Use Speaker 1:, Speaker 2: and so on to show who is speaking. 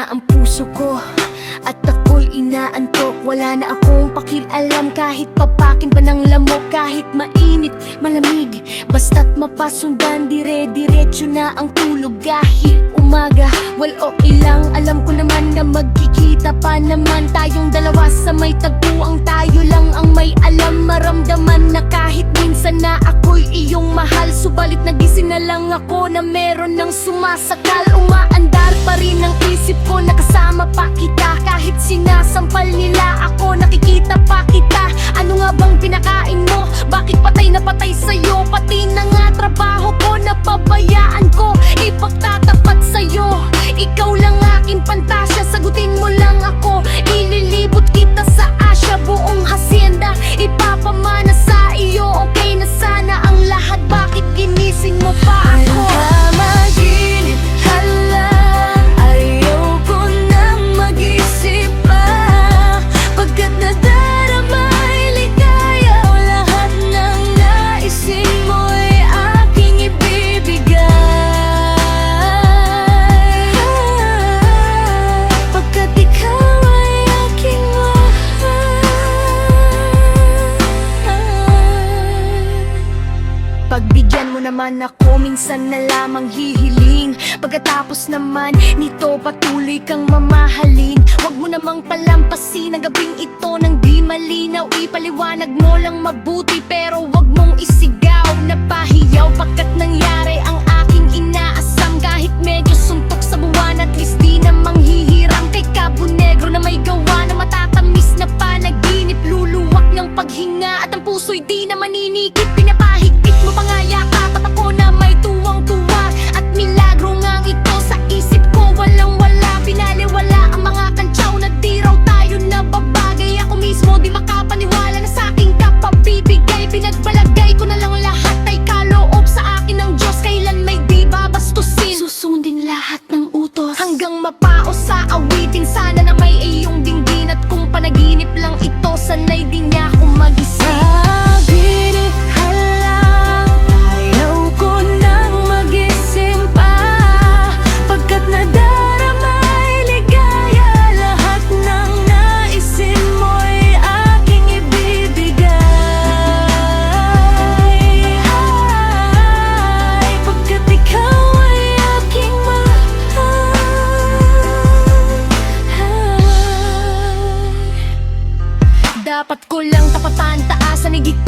Speaker 1: na ang puso ko at ako'y inaantok. Wala na akong pakialam kahit papakin pa ng lamok. Kahit mainit, malamig, basta't mapasundan, dire-diretso na ang tulog. Kahit umaga, well okay lang. Alam ko naman na magkikita pa naman tayong dalawa sa may tagpuang. Tayo lang ang may alam, maramdaman na kahit minsan na ako'y iyong mahal. Subalit nagising na lang ako na meron ng sumasakal. Umaandar pa rin ang isip ko, nakasama pa kita. Kahit sinasampal nila ako, nakikita pa kita. Ano nga bang pinakain mo? Bakit patay na patay sa'yo? Pati na nga trabaho ko, napabayaan ko. Ipagtatapat sa'yo, ikaw lang aking pantasya. Sagutin mo lang ako, ililibot kita sa Asya. Buong hacienda, ipapamana sa iyo. Okay na sana ang lahat, bakit ginising mo pa ako? Pamaginip, hala, ayaw ko nang mag-isip pa. Pagkat nadarama ay ligaya, lahat ng naisin mo'y aking ibibigay. Pagkat ikaw ay aking mahal. Pagbigyan mo naman ako, minsan na lamang hihiling. Pagkatapos naman nito, patuloy kang mamahalin. Huwag mo namang palampasin ang gabing ito nang di malinaw. Ipaliwanag mo lang mabuti, pero huwag mong isigaw na pahiyaw. Pagkat nangyari ang aking inaasam, kahit medyo suntok sa buwan, at least di namang hihiram. Kay Cabo Negro na may gawa na matatamis na panaginip. Luluwak ng paghinga at ang puso'y di na maninikip. Pinapahigpit mo pa nga yakap at ako na may tuwang-tuwa. At milagro ngang ito sa isip ko, walang-wala. Pinaliwala ang mga kantsaw na di raw tayo nababagay. Ako mismo di makapaniwala na sa aking kapabibigay. Pinagbalagay ko na lang lahat ay kaloob sa akin ng Diyos. Kailan may di babastusin, susundin lahat ng utos. Hanggang mapaos sa awitin, sana na may iyong dinggin. At kung panaginip lang ito, sana'y di niya ako magising. Panaginip, hala, ayaw ko nang magising pa. Pagkat nadarama ay ligaya, lahat ng naisin mo'y aking ibibigay. Ay, pagkat ikaw ay aking mahal. Dapat ko lang tapatan, taasan, higit